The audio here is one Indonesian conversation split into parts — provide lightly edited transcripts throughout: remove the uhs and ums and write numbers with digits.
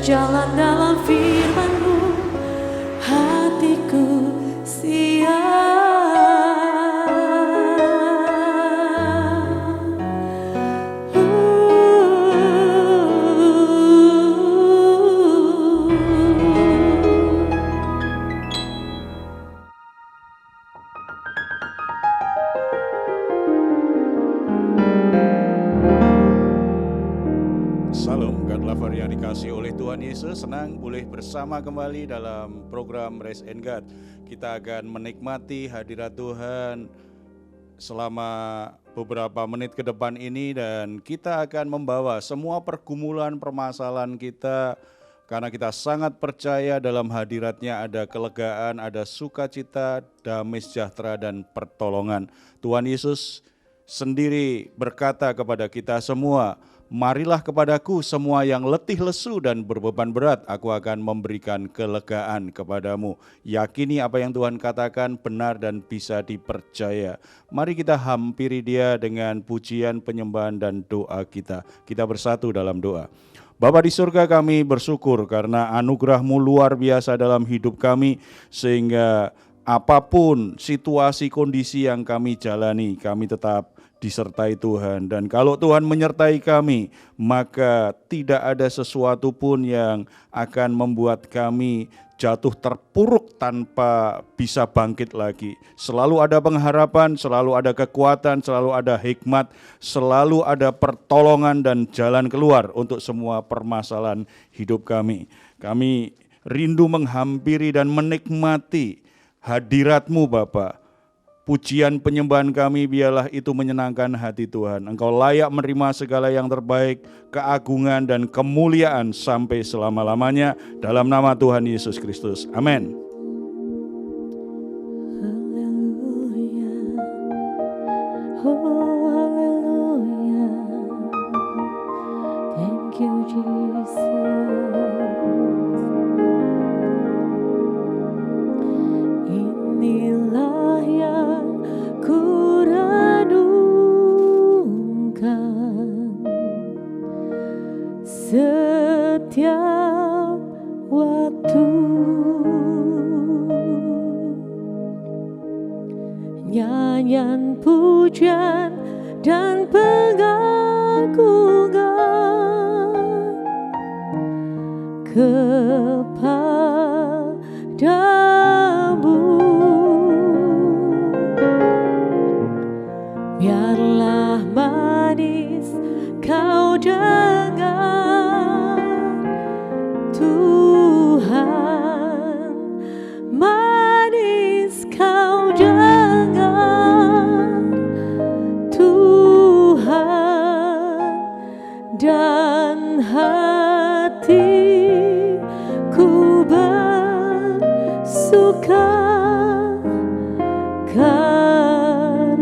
berjalan dalam firman-Mu, hatiku siap. Salam, God lover yang dikasihi oleh Tuhan Yesus, senang boleh bersama kembali dalam program Raise and God. Kita akan menikmati hadirat Tuhan selama beberapa menit ke depan ini, dan kita akan membawa semua pergumulan permasalahan kita, karena kita sangat percaya dalam hadiratnya ada kelegaan, ada sukacita, damai sejahtera, dan pertolongan. Tuhan Yesus sendiri berkata kepada kita semua, "Marilah kepadaku semua yang letih lesu dan berbeban berat, aku akan memberikan kelegaan kepadamu." Yakini apa yang Tuhan katakan benar dan bisa dipercaya. Mari kita hampiri Dia dengan pujian, penyembahan, dan doa kita. Kita bersatu dalam doa. Bapa di surga, kami bersyukur karena anugerah-Mu luar biasa dalam hidup kami, sehingga apapun situasi kondisi yang kami jalani, kami tetap disertai Tuhan. Dan kalau Tuhan menyertai kami, maka tidak ada sesuatu pun yang akan membuat kami jatuh terpuruk tanpa bisa bangkit lagi. Selalu ada pengharapan, selalu ada kekuatan, selalu ada hikmat, selalu ada pertolongan dan jalan keluar untuk semua permasalahan hidup kami. Kami rindu menghampiri dan menikmati hadirat-Mu Bapa. Pujian penyembahan kami biarlah itu menyenangkan hati Tuhan. Engkau layak menerima segala yang terbaik, keagungan dan kemuliaan sampai selama-lamanya. Dalam nama Tuhan Yesus Kristus. Amin. Haleluya, oh haleluya, thank you Jesus. Inilah yang ku renungkan setiap waktu, nyanyian pujian dan pengagungan kepadamu. Biarlah manis kau dengar Tuhan, manis kau dengar Tuhan, dan hatiku bersuka karena-Mu.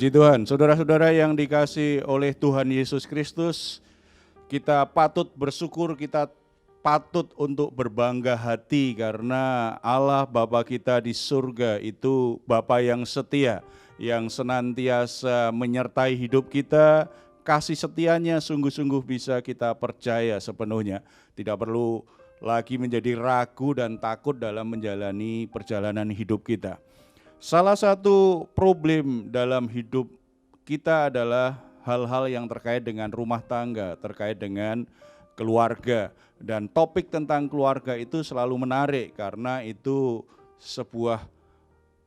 Puji Tuhan, saudara-saudara yang dikasihi oleh Tuhan Yesus Kristus, kita patut bersyukur, kita patut untuk berbangga hati karena Allah Bapa kita di surga itu Bapa yang setia, yang senantiasa menyertai hidup kita. Kasih setianya sungguh-sungguh bisa kita percaya sepenuhnya. Tidak perlu lagi menjadi ragu dan takut dalam menjalani perjalanan hidup kita. Salah satu problem dalam hidup kita adalah hal-hal yang terkait dengan rumah tangga, terkait dengan keluarga. Dan topik tentang keluarga itu selalu menarik karena itu sebuah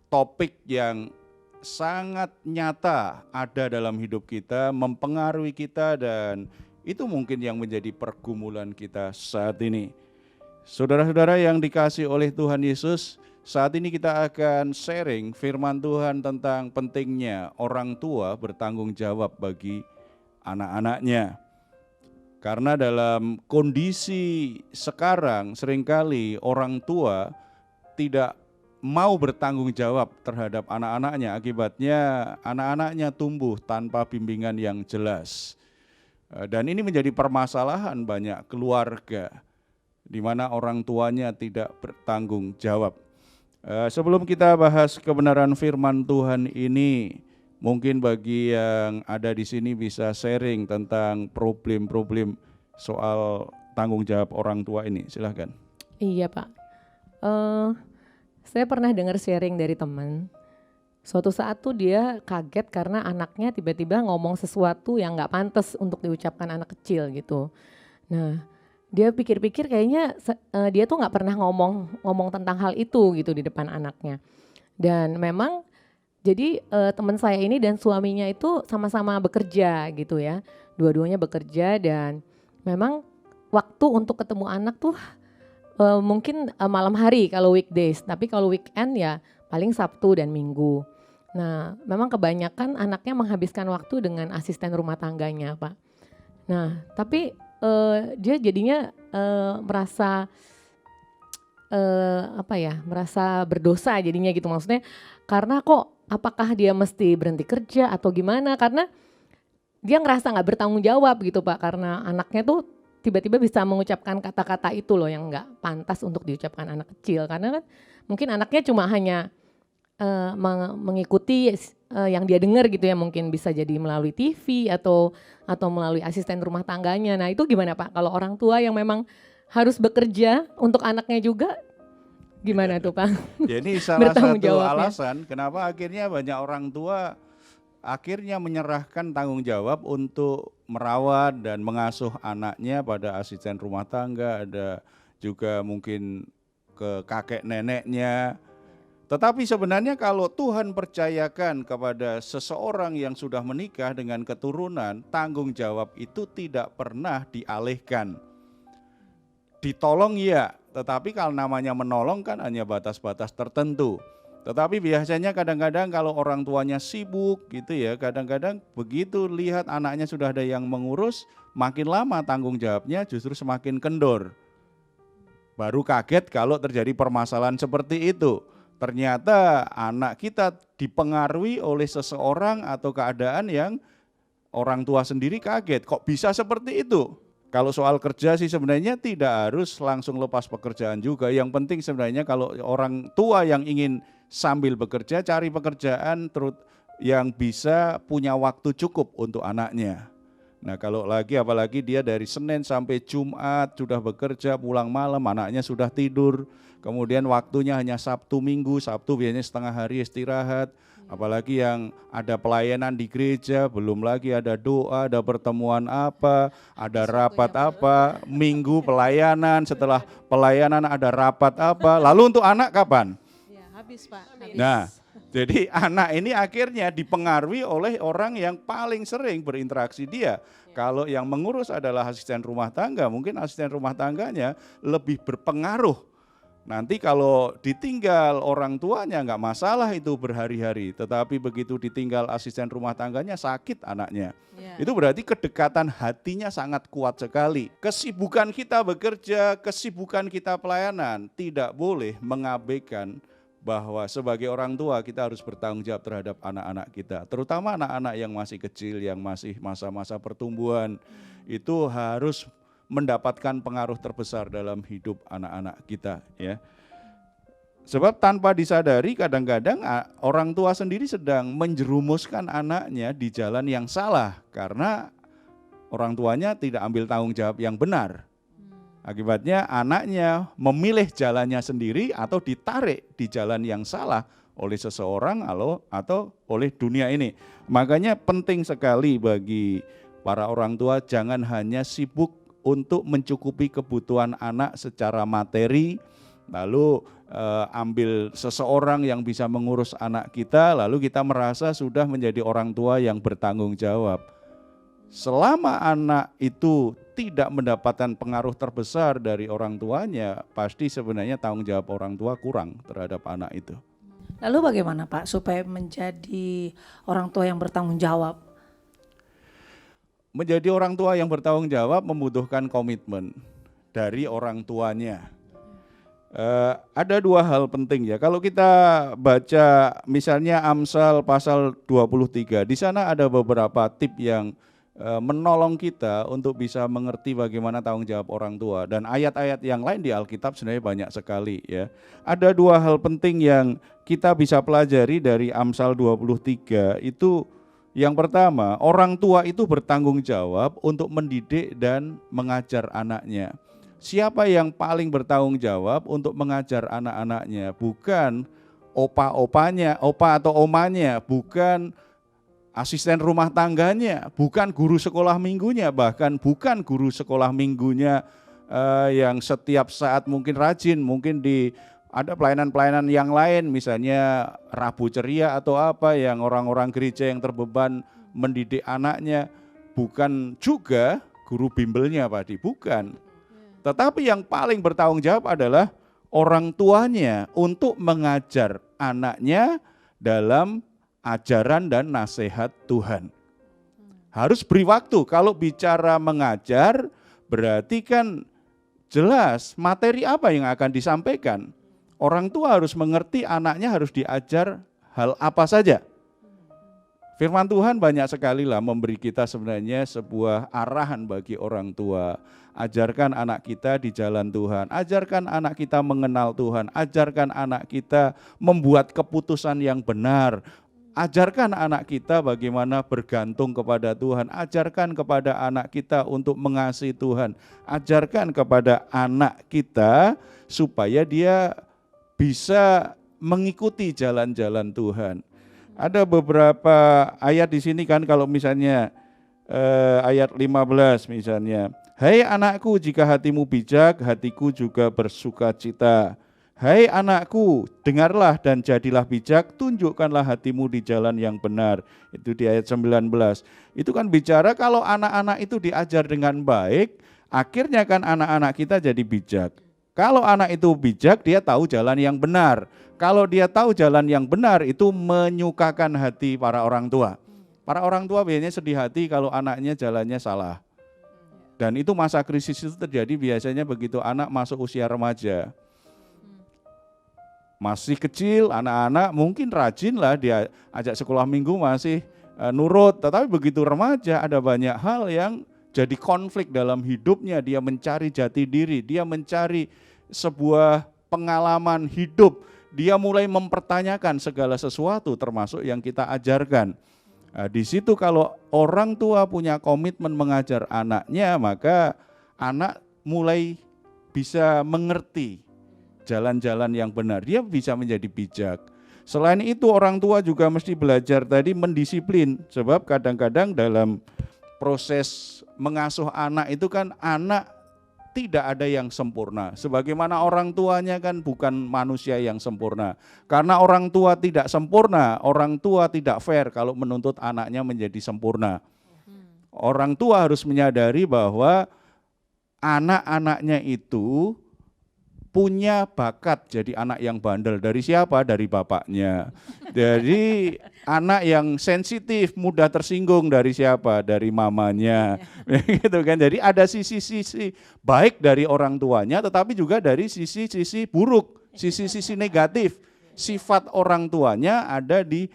topik yang sangat nyata ada dalam hidup kita, mempengaruhi kita, dan itu mungkin yang menjadi pergumulan kita saat ini. Saudara-saudara yang dikasihi oleh Tuhan Yesus, saat ini kita akan sharing firman Tuhan tentang pentingnya orang tua bertanggung jawab bagi anak-anaknya. Karena dalam kondisi sekarang seringkali orang tua tidak mau bertanggung jawab terhadap anak-anaknya, akibatnya anak-anaknya tumbuh tanpa bimbingan yang jelas. Dan ini menjadi permasalahan banyak keluarga di mana orang tuanya tidak bertanggung jawab. Sebelum kita bahas kebenaran firman Tuhan ini, mungkin bagi yang ada di sini bisa sharing tentang problem-problem soal tanggung jawab orang tua ini. Silahkan. Iya Pak, saya pernah dengar sharing dari teman. Suatu saat tuh dia kaget karena anaknya tiba-tiba ngomong sesuatu yang nggak pantas untuk diucapkan anak kecil gitu. Nah, dia pikir-pikir kayaknya dia tuh nggak pernah ngomong tentang hal itu gitu di depan anaknya. Dan memang jadi teman saya ini dan suaminya itu sama-sama bekerja gitu ya. Dua-duanya bekerja dan memang waktu untuk ketemu anak tuh mungkin malam hari kalau weekdays. Tapi kalau weekend ya paling Sabtu dan Minggu. Nah memang kebanyakan anaknya menghabiskan waktu dengan asisten rumah tangganya Pak. Nah tapi dia jadinya merasa merasa berdosa jadinya gitu, maksudnya karena kok apakah dia mesti berhenti kerja atau gimana, karena dia ngerasa nggak bertanggung jawab gitu Pak, karena anaknya tuh tiba-tiba bisa mengucapkan kata-kata itu loh yang nggak pantas untuk diucapkan anak kecil, karena kan mungkin anaknya cuma hanya mengikuti yang dia dengar gitu ya, mungkin bisa jadi melalui TV atau melalui asisten rumah tangganya. Nah itu gimana Pak kalau orang tua yang memang harus bekerja untuk anaknya juga, gimana tuh Pak? Ya ini salah satu alasan kenapa akhirnya banyak orang tua akhirnya menyerahkan tanggung jawab untuk merawat dan mengasuh anaknya pada asisten rumah tangga, ada juga mungkin ke kakek neneknya. Tetapi sebenarnya kalau Tuhan percayakan kepada seseorang yang sudah menikah dengan keturunan, tanggung jawab itu tidak pernah dialihkan. Ditolong ya, tetapi kalau namanya menolong kan hanya batas-batas tertentu. Tetapi biasanya kadang-kadang kalau orang tuanya sibuk gitu ya, kadang-kadang begitu lihat anaknya sudah ada yang mengurus, makin lama tanggung jawabnya justru semakin kendor. Baru kaget kalau terjadi permasalahan seperti itu. Ternyata anak kita dipengaruhi oleh seseorang atau keadaan yang orang tua sendiri kaget. Kok bisa seperti itu? Kalau soal kerja sih sebenarnya tidak harus langsung lepas pekerjaan juga. Yang penting sebenarnya kalau orang tua yang ingin sambil bekerja, cari pekerjaan yang bisa punya waktu cukup untuk anaknya. Nah kalau apalagi dia dari Senin sampai Jumat sudah bekerja, pulang malam anaknya sudah tidur. Kemudian waktunya hanya Sabtu Minggu, Sabtu biasanya setengah hari istirahat. Apalagi yang ada pelayanan di gereja, belum lagi ada doa, ada pertemuan apa, ada rapat apa, Minggu pelayanan, setelah pelayanan ada rapat apa, lalu untuk anak kapan? Ya, habis Pak. Habis. Nah, jadi anak ini akhirnya dipengaruhi oleh orang yang paling sering berinteraksi dia. Kalau yang mengurus adalah asisten rumah tangga, mungkin asisten rumah tangganya lebih berpengaruh. Nanti kalau ditinggal orang tuanya nggak masalah itu berhari-hari, tetapi begitu ditinggal asisten rumah tangganya sakit anaknya. Itu berarti kedekatan hatinya sangat kuat sekali. Kesibukan kita bekerja, kesibukan kita pelayanan tidak boleh mengabaikan bahwa sebagai orang tua kita harus bertanggung jawab terhadap anak-anak kita, terutama anak-anak yang masih kecil, yang masih masa-masa pertumbuhan, itu harus mendapatkan pengaruh terbesar dalam hidup anak-anak kita, ya. Sebab tanpa disadari kadang-kadang orang tua sendiri sedang menjerumuskan anaknya di jalan yang salah karena orang tuanya tidak ambil tanggung jawab yang benar. Akibatnya anaknya memilih jalannya sendiri atau ditarik di jalan yang salah oleh seseorang atau oleh dunia ini. Makanya penting sekali bagi para orang tua jangan hanya sibuk untuk mencukupi kebutuhan anak secara materi, lalu ambil seseorang yang bisa mengurus anak kita, lalu kita merasa sudah menjadi orang tua yang bertanggung jawab. Selama anak itu tidak mendapatkan pengaruh terbesar dari orang tuanya, pasti sebenarnya tanggung jawab orang tua kurang terhadap anak itu. Lalu bagaimana Pak supaya menjadi orang tua yang bertanggung jawab? Menjadi orang tua yang bertanggung jawab membutuhkan komitmen dari orang tuanya. Ada dua hal penting ya. Kalau kita baca misalnya Amsal pasal 23, di sana ada beberapa tip yang menolong kita untuk bisa mengerti bagaimana tanggung jawab orang tua. Dan ayat-ayat yang lain di Alkitab sebenarnya banyak sekali ya. Ada dua hal penting yang kita bisa pelajari dari Amsal 23 itu. Yang pertama, orang tua itu bertanggung jawab untuk mendidik dan mengajar anaknya. Siapa yang paling bertanggung jawab untuk mengajar anak-anaknya? Bukan opa atau omanya, bukan asisten rumah tangganya, bukan guru sekolah minggunya, bahkan bukan guru sekolah minggunya yang setiap saat mungkin rajin, mungkin ada pelayanan-pelayanan yang lain, misalnya Rabu Ceria atau apa yang orang-orang gereja yang terbeban mendidik anaknya, bukan juga guru bimbelnya Pak Di, bukan. Tetapi yang paling bertanggung jawab adalah orang tuanya untuk mengajar anaknya dalam ajaran dan nasihat Tuhan. Harus beri waktu, kalau bicara mengajar berarti kan jelas materi apa yang akan disampaikan. Orang tua harus mengerti anaknya harus diajar hal apa saja. Firman Tuhan banyak sekali lah memberi kita sebenarnya sebuah arahan bagi orang tua. Ajarkan anak kita di jalan Tuhan, ajarkan anak kita mengenal Tuhan, ajarkan anak kita membuat keputusan yang benar, ajarkan anak kita bagaimana bergantung kepada Tuhan, ajarkan kepada anak kita untuk mengasihi Tuhan, ajarkan kepada anak kita supaya dia bisa mengikuti jalan-jalan Tuhan. Ada beberapa ayat di sini kan, kalau misalnya ayat 15 misalnya, hai anakku, jika hatimu bijak, hatiku juga bersukacita. Hai anakku, dengarlah dan jadilah bijak, tunjukkanlah hatimu di jalan yang benar. Itu di ayat 19. Itu kan bicara kalau anak-anak itu diajar dengan baik, akhirnya kan anak-anak kita jadi bijak. Kalau anak itu bijak, dia tahu jalan yang benar. Kalau dia tahu jalan yang benar, itu menyukakan hati para orang tua. Para orang tua biasanya sedih hati kalau anaknya jalannya salah. Dan itu masa krisis itu terjadi biasanya begitu anak masuk usia remaja. Masih kecil, anak-anak mungkin rajin lah, dia ajak sekolah minggu masih nurut. Tetapi begitu remaja ada banyak hal yang jadi konflik dalam hidupnya. Dia mencari jati diri, dia mencari sebuah pengalaman hidup. Dia mulai mempertanyakan segala sesuatu termasuk yang kita ajarkan. Nah, di situ kalau orang tua punya komitmen mengajar anaknya, maka anak mulai bisa mengerti jalan-jalan yang benar. Dia bisa menjadi bijak. Selain itu orang tua juga mesti belajar tadi mendisiplin. Sebab kadang-kadang dalam proses mengasuh anak itu kan anak tidak ada yang sempurna. Sebagaimana orang tuanya kan bukan manusia yang sempurna. Karena orang tua tidak sempurna, orang tua tidak fair kalau menuntut anaknya menjadi sempurna. Orang tua harus menyadari bahwa anak-anaknya itu punya bakat jadi anak yang bandel. Dari siapa? Dari bapaknya. Dari anak yang sensitif, mudah tersinggung dari siapa? Dari mamanya. Gitu kan. Jadi ada sisi-sisi baik dari orang tuanya, tetapi juga dari sisi-sisi buruk, sisi-sisi negatif Sifat orang tuanya ada di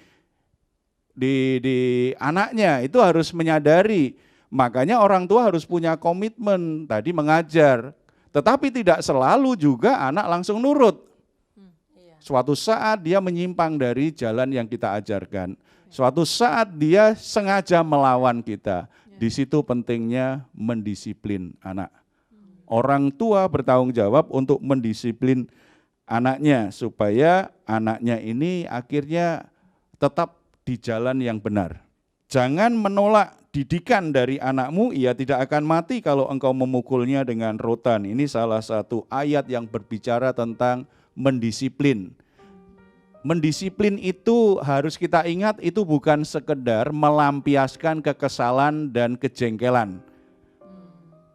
anaknya, itu harus menyadari. Makanya orang tua harus punya komitmen tadi mengajar. Tetapi tidak selalu juga anak langsung nurut. Suatu saat dia menyimpang dari jalan yang kita ajarkan. Suatu saat dia sengaja melawan kita. Di situ pentingnya mendisiplin anak. Orang tua bertanggung jawab untuk mendisiplin anaknya supaya anaknya ini akhirnya tetap di jalan yang benar. Jangan menolak didikan dari anakmu, ia tidak akan mati kalau engkau memukulnya dengan rotan. Ini salah satu ayat yang berbicara tentang mendisiplin. Mendisiplin itu harus kita ingat, itu bukan sekedar melampiaskan kekesalan dan kejengkelan.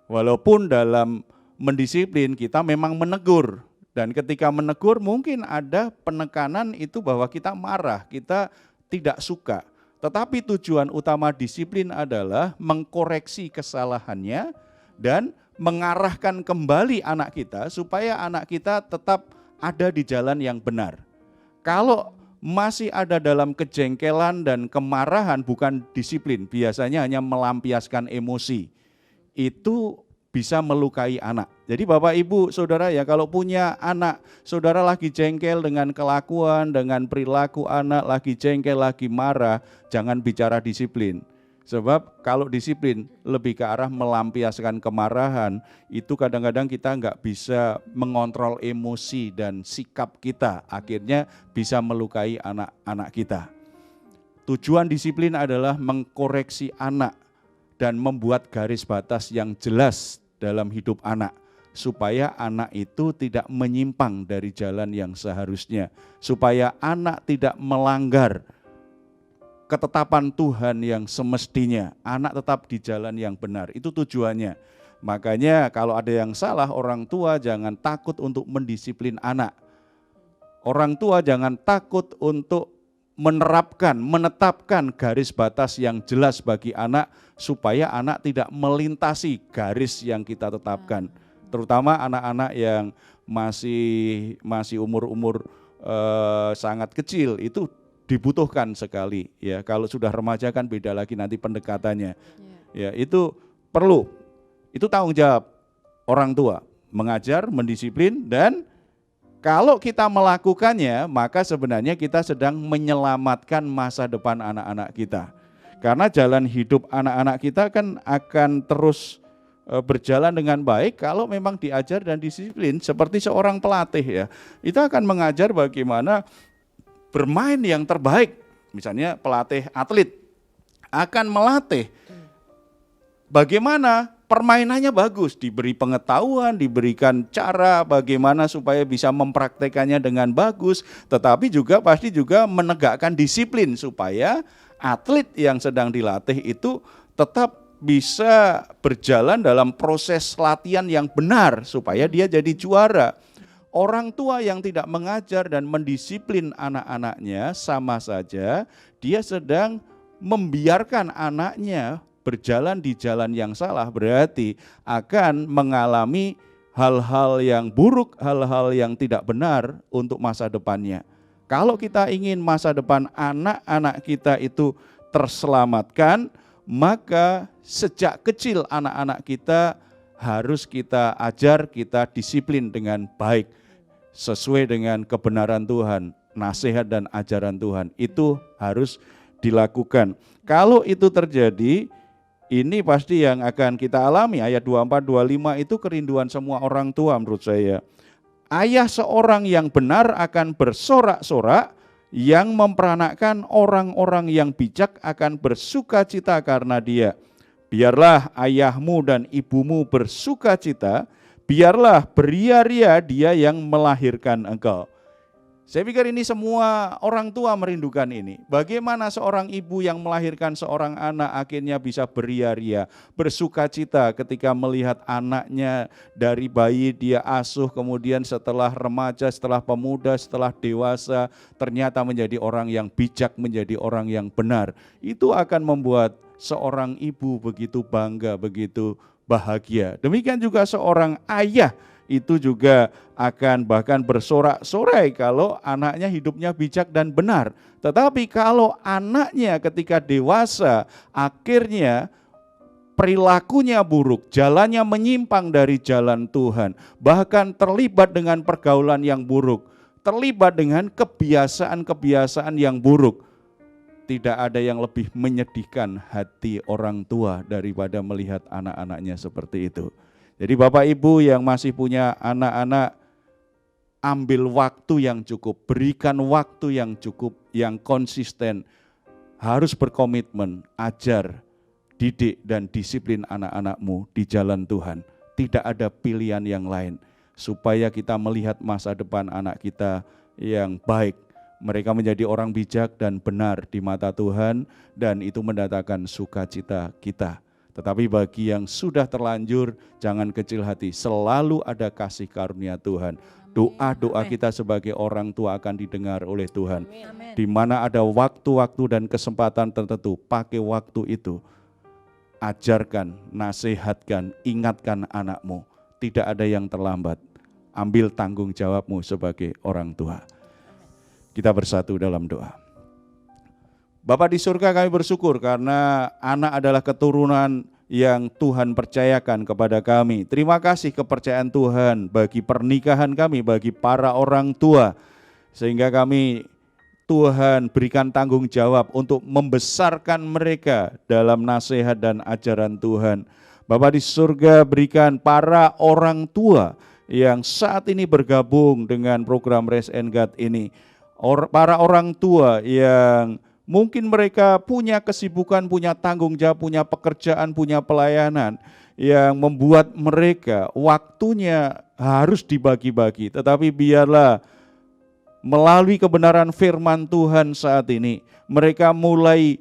Walaupun dalam mendisiplin kita memang menegur. Dan ketika menegur mungkin ada penekanan itu bahwa kita marah, kita tidak suka. Tetapi tujuan utama disiplin adalah mengkoreksi kesalahannya dan mengarahkan kembali anak kita supaya anak kita tetap ada di jalan yang benar. Kalau masih ada dalam kejengkelan dan kemarahan, bukan disiplin, biasanya hanya melampiaskan emosi. Itu bisa melukai anak. Jadi Bapak Ibu Saudara ya, kalau punya anak, saudara lagi jengkel dengan kelakuan, dengan perilaku anak, lagi jengkel, lagi marah, jangan bicara disiplin. Sebab kalau disiplin lebih ke arah melampiaskan kemarahan, itu kadang-kadang kita nggak bisa mengontrol emosi dan sikap kita, akhirnya bisa melukai anak-anak kita. Tujuan disiplin adalah mengkoreksi anak dan membuat garis batas yang jelas dalam hidup anak, supaya anak itu tidak menyimpang dari jalan yang seharusnya, supaya anak tidak melanggar ketetapan Tuhan yang semestinya, anak tetap di jalan yang benar, itu tujuannya. Makanya kalau ada yang salah, orang tua jangan takut untuk mendisiplin anak. Orang tua jangan takut untuk menetapkan garis batas yang jelas bagi anak, supaya anak tidak melintasi garis yang kita tetapkan. Terutama anak-anak yang masih umur-umur sangat kecil, itu dibutuhkan sekali ya. Kalau sudah remaja kan beda lagi nanti pendekatannya. Ya, itu perlu. Itu tanggung jawab orang tua, mengajar, mendisiplin, dan kalau kita melakukannya, maka sebenarnya kita sedang menyelamatkan masa depan anak-anak kita. Karena jalan hidup anak-anak kita kan akan terus berjalan dengan baik kalau memang diajar dan disiplin seperti seorang pelatih ya. Itu akan mengajar bagaimana bermain yang terbaik. Misalnya pelatih atlet akan melatih bagaimana permainannya bagus, diberi pengetahuan, diberikan cara bagaimana supaya bisa mempraktekannya dengan bagus, tetapi juga pasti juga menegakkan disiplin supaya atlet yang sedang dilatih itu tetap bisa berjalan dalam proses latihan yang benar supaya dia jadi juara. Orang tua yang tidak mengajar dan mendisiplin anak-anaknya sama saja dia sedang membiarkan anaknya berjalan di jalan yang salah, berarti akan mengalami hal-hal yang buruk, hal-hal yang tidak benar untuk masa depannya. Kalau kita ingin masa depan anak-anak kita itu terselamatkan, maka sejak kecil anak-anak kita harus kita ajar, kita disiplin dengan baik, sesuai dengan kebenaran Tuhan, nasihat dan ajaran Tuhan. Itu harus dilakukan. Kalau itu terjadi, ini pasti yang akan kita alami. Ayat 24-25 itu kerinduan semua orang tua menurut saya. Ayah seorang yang benar akan bersorak-sorak, yang memperanakkan orang-orang yang bijak akan bersuka cita karena dia. Biarlah ayahmu dan ibumu bersuka cita, biarlah beria-ria dia yang melahirkan engkau. Saya pikir ini semua orang tua merindukan ini. Bagaimana seorang ibu yang melahirkan seorang anak akhirnya bisa beria-ria, bersuka cita ketika melihat anaknya dari bayi dia asuh, kemudian setelah remaja, setelah pemuda, setelah dewasa, ternyata menjadi orang yang bijak, menjadi orang yang benar. Itu akan membuat seorang ibu begitu bangga, begitu bahagia. Demikian juga seorang ayah itu juga akan bahkan bersorak-sorai kalau anaknya hidupnya bijak dan benar. Tetapi kalau anaknya ketika dewasa akhirnya perilakunya buruk, jalannya menyimpang dari jalan Tuhan, bahkan terlibat dengan pergaulan yang buruk, terlibat dengan kebiasaan-kebiasaan yang buruk, tidak ada yang lebih menyedihkan hati orang tua daripada melihat anak-anaknya seperti itu. Jadi Bapak Ibu yang masih punya anak-anak, ambil waktu yang cukup, berikan waktu yang cukup, yang konsisten, harus berkomitmen, ajar, didik dan disiplin anak-anakmu di jalan Tuhan. Tidak ada pilihan yang lain, supaya kita melihat masa depan anak kita yang baik. Mereka menjadi orang bijak dan benar di mata Tuhan, dan itu mendatangkan sukacita kita. Tetapi bagi yang sudah terlanjur, jangan kecil hati, selalu ada kasih karunia Tuhan. Doa-doa kita sebagai orang tua akan didengar oleh Tuhan. Di mana ada waktu-waktu dan kesempatan tertentu, pakai waktu itu. Ajarkan, nasihatkan, ingatkan anakmu. Tidak ada yang terlambat. Ambil tanggung jawabmu sebagai orang tua. Kita bersatu dalam doa. Bapa di surga, kami bersyukur karena anak adalah keturunan yang Tuhan percayakan kepada kami. Terima kasih kepercayaan Tuhan bagi pernikahan kami, bagi para orang tua. Sehingga kami, Tuhan berikan tanggung jawab untuk membesarkan mereka dalam nasihat dan ajaran Tuhan. Bapa di surga, berikan para orang tua yang saat ini bergabung dengan program Raise and Guide ini. Para orang tua yang mungkin mereka punya kesibukan, punya tanggung jawab, punya pekerjaan, punya pelayanan yang membuat mereka waktunya harus dibagi-bagi. Tetapi biarlah melalui kebenaran firman Tuhan saat ini, mereka mulai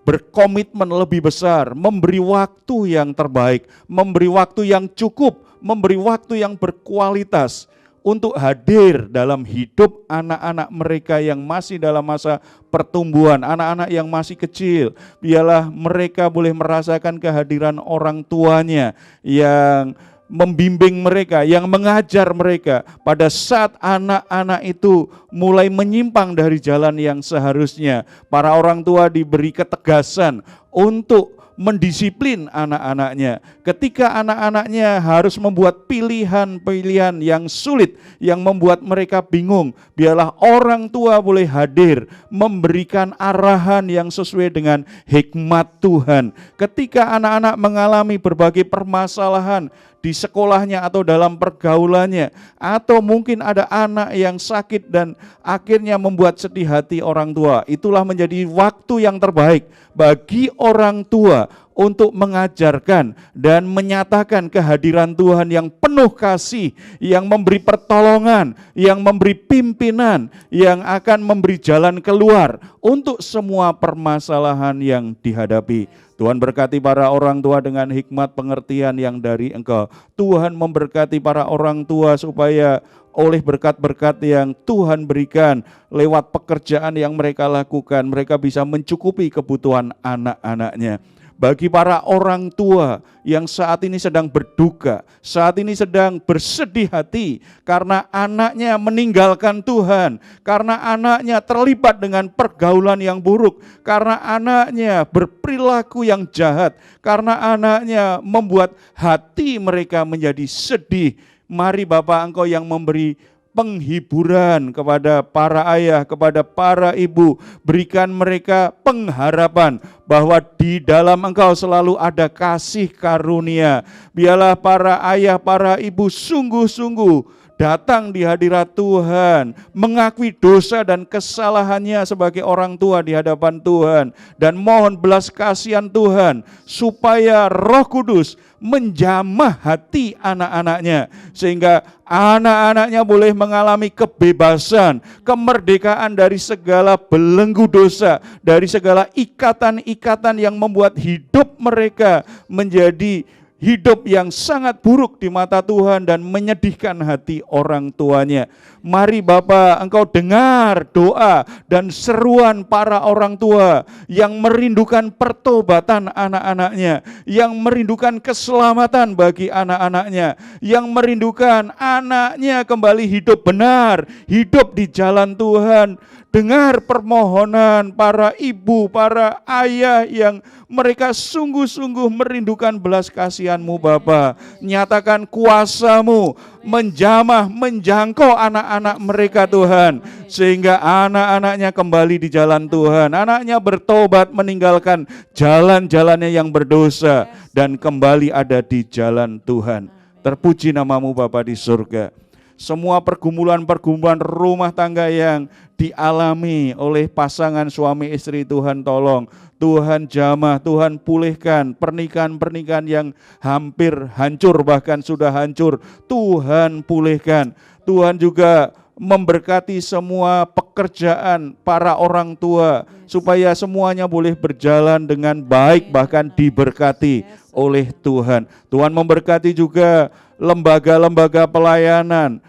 berkomitmen lebih besar, memberi waktu yang terbaik, memberi waktu yang cukup, memberi waktu yang berkualitas untuk hadir dalam hidup anak-anak mereka yang masih dalam masa pertumbuhan, anak-anak yang masih kecil. Biarlah mereka boleh merasakan kehadiran orang tuanya yang membimbing mereka, yang mengajar mereka pada saat anak-anak itu mulai menyimpang dari jalan yang seharusnya. Para orang tua diberi ketegasan untuk mendisiplin anak-anaknya. Ketika anak-anaknya harus membuat pilihan-pilihan yang sulit, yang membuat mereka bingung, biarlah orang tua boleh hadir, memberikan arahan yang sesuai dengan hikmat Tuhan. Ketika anak-anak mengalami berbagai permasalahan di sekolahnya atau dalam pergaulannya, atau mungkin ada anak yang sakit dan akhirnya membuat sedih hati orang tua, itulah menjadi waktu yang terbaik bagi orang tua untuk mengajarkan dan menyatakan kehadiran Tuhan yang penuh kasih, yang memberi pertolongan, yang memberi pimpinan, yang akan memberi jalan keluar untuk semua permasalahan yang dihadapi. Tuhan berkati para orang tua dengan hikmat pengertian yang dari Engkau. Tuhan memberkati para orang tua supaya oleh berkat-berkat yang Tuhan berikan lewat pekerjaan yang mereka lakukan, mereka bisa mencukupi kebutuhan anak-anaknya. Bagi para orang tua yang saat ini sedang berduka, saat ini sedang bersedih hati karena anaknya meninggalkan Tuhan, karena anaknya terlibat dengan pergaulan yang buruk, karena anaknya berperilaku yang jahat, karena anaknya membuat hati mereka menjadi sedih. Mari Bapa, Engkau yang memberi penghiburan kepada para ayah, kepada para ibu. Berikan mereka pengharapan bahwa di dalam Engkau selalu ada kasih karunia. Biarlah para ayah, para ibu sungguh-sungguh datang di hadirat Tuhan, mengakui dosa dan kesalahannya sebagai orang tua di hadapan Tuhan, dan mohon belas kasihan Tuhan supaya Roh Kudus menjamah hati anak-anaknya, sehingga anak-anaknya boleh mengalami kebebasan, kemerdekaan dari segala belenggu dosa, dari segala ikatan-ikatan yang membuat hidup mereka menjadi hidup yang sangat buruk di mata Tuhan dan menyedihkan hati orang tuanya. Mari Bapa, Engkau dengar doa dan seruan para orang tua yang merindukan pertobatan anak-anaknya, yang merindukan keselamatan bagi anak-anaknya, yang merindukan anaknya kembali hidup benar, hidup di jalan Tuhan. Dengar permohonan para ibu, para ayah yang mereka sungguh-sungguh merindukan belas kasihan-Mu Bapa. Nyatakan kuasa-Mu menjamah, menjangkau anak-anak mereka Tuhan. Sehingga anak-anaknya kembali di jalan Tuhan. Anaknya bertobat meninggalkan jalan-jalannya yang berdosa dan kembali ada di jalan Tuhan. Terpuji nama-Mu Bapa di surga. Semua pergumulan-pergumulan rumah tangga yang dialami oleh pasangan suami istri, Tuhan tolong, Tuhan jamah, Tuhan pulihkan pernikahan-pernikahan yang hampir hancur, bahkan sudah hancur, Tuhan pulihkan. Tuhan juga memberkati semua pekerjaan para orang tua, supaya semuanya boleh berjalan dengan baik, bahkan diberkati oleh Tuhan. Tuhan memberkati juga lembaga-lembaga pelayanan,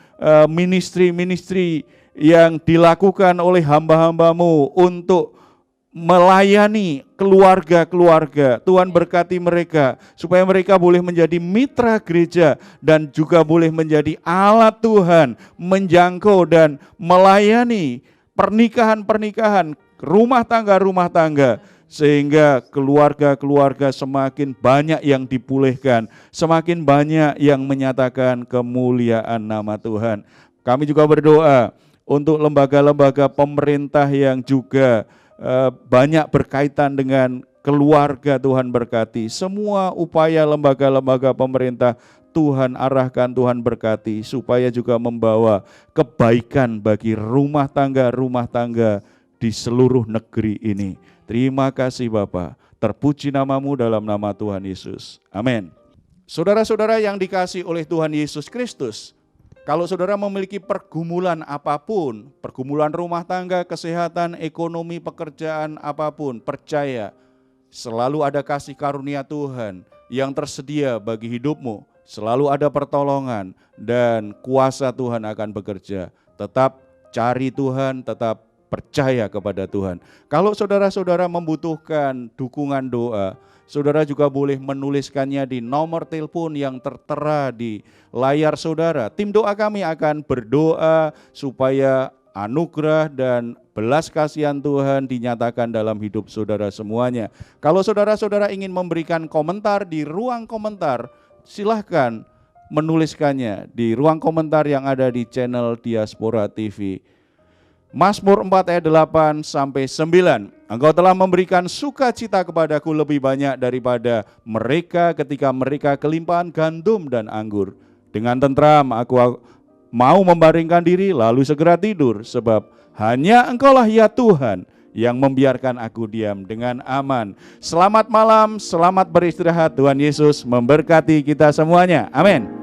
ministry-ministry yang dilakukan oleh hamba-hamba-Mu untuk melayani keluarga-keluarga. Tuhan berkati mereka supaya mereka boleh menjadi mitra gereja dan juga boleh menjadi alat Tuhan menjangkau dan melayani pernikahan-pernikahan, rumah tangga, sehingga keluarga-keluarga semakin banyak yang dipulihkan, semakin banyak yang menyatakan kemuliaan nama Tuhan. Kami juga berdoa untuk lembaga-lembaga pemerintah yang juga banyak berkaitan dengan keluarga. Tuhan berkati semua upaya lembaga-lembaga pemerintah, Tuhan arahkan, Tuhan berkati, supaya juga membawa kebaikan bagi rumah tangga di seluruh negeri ini. Terima kasih Bapa, terpuji nama-Mu dalam nama Tuhan Yesus. Amin. Saudara-saudara yang dikasihi oleh Tuhan Yesus Kristus, kalau saudara memiliki pergumulan apapun, pergumulan rumah tangga, kesehatan, ekonomi, pekerjaan apapun, percaya selalu ada kasih karunia Tuhan yang tersedia bagi hidupmu. Selalu ada pertolongan dan kuasa Tuhan akan bekerja. Tetap cari Tuhan, tetap percaya kepada Tuhan. Kalau saudara-saudara membutuhkan dukungan doa, saudara juga boleh menuliskannya di nomor telepon yang tertera di layar saudara. Tim doa kami akan berdoa supaya anugerah dan belas kasihan Tuhan dinyatakan dalam hidup saudara semuanya. Kalau saudara-saudara ingin memberikan komentar di ruang komentar, silahkan menuliskannya di ruang komentar yang ada di channel Diaspora TV. Mazmur 4 ayat 8 sampai 9. Engkau telah memberikan sukacita kepadaku lebih banyak daripada mereka ketika mereka kelimpahan gandum dan anggur. Dengan tentram aku mau membaringkan diri lalu segera tidur, sebab hanya Engkaulah ya Tuhan yang membiarkan aku diam dengan aman. Selamat malam, selamat beristirahat. Tuhan Yesus memberkati kita semuanya. Amin.